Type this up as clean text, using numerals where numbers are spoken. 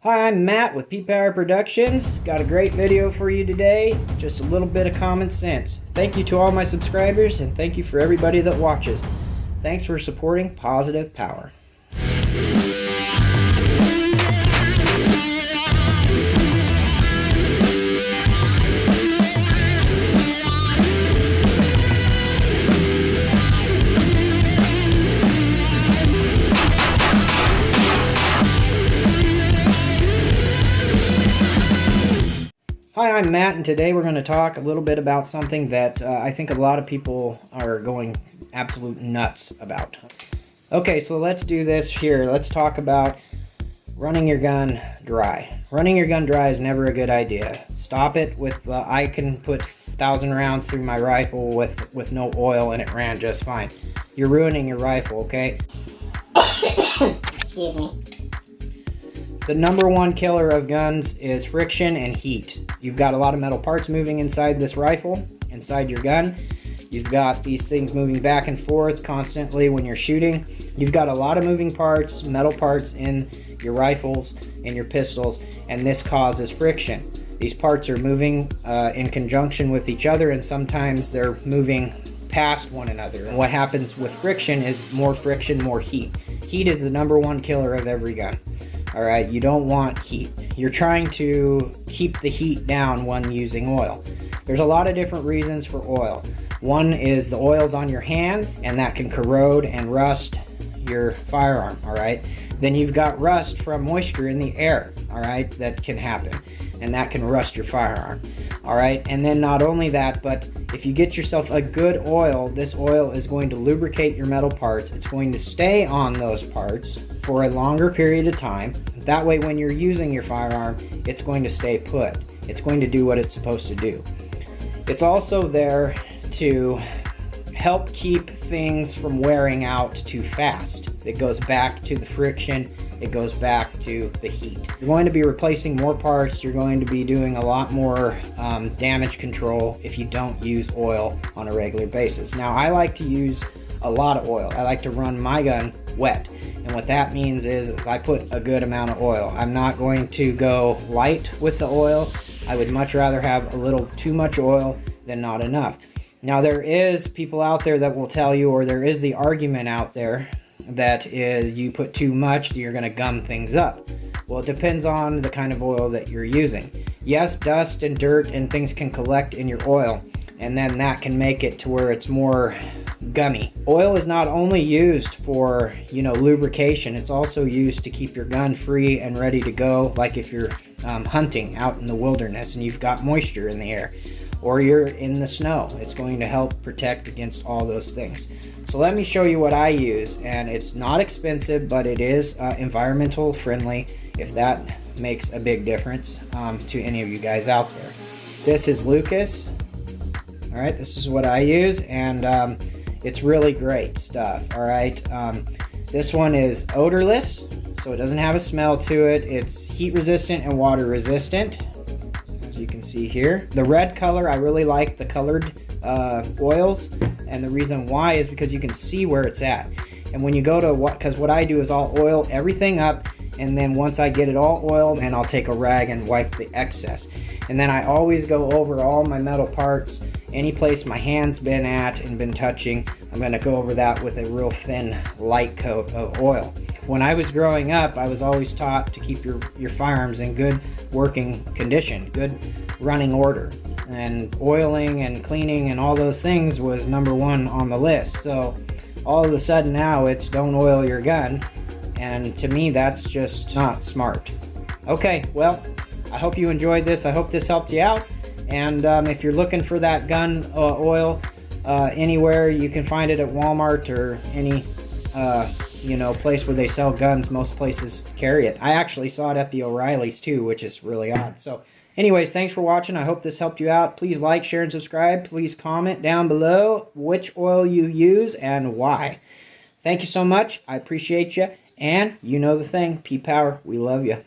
Hi, I'm Matt with P-Power Productions. Got a great video for you today. Just a little bit of common sense. Thank you to all my subscribers, and thank you for everybody that watches. Thanks for supporting Positive Power. Hi, I'm Matt, and today we're going to talk a little bit about something that I think a lot of people are going absolute nuts about. Okay, so let's do this here. Let's talk about running your gun dry. Running your gun dry is never a good idea. Stop it with, I can put 1,000 rounds through my rifle with no oil and it ran just fine. You're ruining your rifle, okay? Excuse me. The number one killer of guns is friction and heat. You've got a lot of metal parts moving inside this rifle, inside your gun. You've got these things moving back and forth constantly when you're shooting. You've got a lot of moving parts, metal parts in your rifles and your pistols, and this causes friction. These parts are moving in conjunction with each other, and sometimes they're moving past one another. And what happens with friction is more friction, more heat. Heat is the number one killer of every gun. All right, you don't want heat. You're trying to keep the heat down when using oil. There's a lot of different reasons for oil. One is the oil's on your hands, and that can corrode and rust your firearm, all right? Then you've got rust from moisture in the air, all right, that can happen, and that can rust your firearm, all right? And then not only that, but if you get yourself a good oil, this oil is going to lubricate your metal parts. It's going to stay on those parts for a longer period of time. That way, when you're using your firearm, it's going to stay put. It's going to do what it's supposed to do. It's also there to help keep things from wearing out too fast. It goes back to the friction. It goes back to the heat. You're going to be replacing more parts. You're going to be doing a lot more damage control if you don't use oil on a regular basis. Now, I like to use a lot of oil. I like to run my gun wet. And what that means is I put a good amount of oil. I'm not going to go light with the oil. I would much rather have a little too much oil than not enough. Now, there is people out there that will tell you, or there is the argument out there that is you put too much, you're going to gum things up. Well, it depends on the kind of oil that you're using. Yes, dust and dirt and things can collect in your oil, and then that can make it to where it's more gummy. Oil is not only used for, lubrication, it's also used to keep your gun free and ready to go, like if you're hunting out in the wilderness and you've got moisture in the air, or you're in the snow. It's going to help protect against all those things. So let me show you what I use, and it's not expensive, but it is environmental friendly, if that makes a big difference to any of you guys out there. This is Lucas. All right, this is what I use, and it's really great stuff, all right? This one is odorless, so it doesn't have a smell to it. It's heat resistant and water resistant, as you can see here. The red color, I really like the colored oils, and the reason why is because you can see where it's at. And when you go to because what I do is I'll oil everything up, and then once I get it all oiled, and I'll take a rag and wipe the excess. And then I always go over all my metal parts. Any place my hand's been at and been touching, I'm going to go over that with a real thin, light coat of oil. When I was growing up, I was always taught to keep your firearms in good working condition, good running order. And oiling and cleaning and all those things was number one on the list. So all of a sudden now it's don't oil your gun. And to me, that's just not smart. Okay, well, I hope you enjoyed this. I hope this helped you out. And if you're looking for that gun oil anywhere, you can find it at Walmart or any place where they sell guns. Most places carry it. I actually saw it at the O'Reilly's too, which is really odd. So anyways, thanks for watching. I hope this helped you out. Please like, share, and subscribe. Please comment down below which oil you use and why. Thank you so much. I appreciate you. And you know the thing, P-Power, we love you.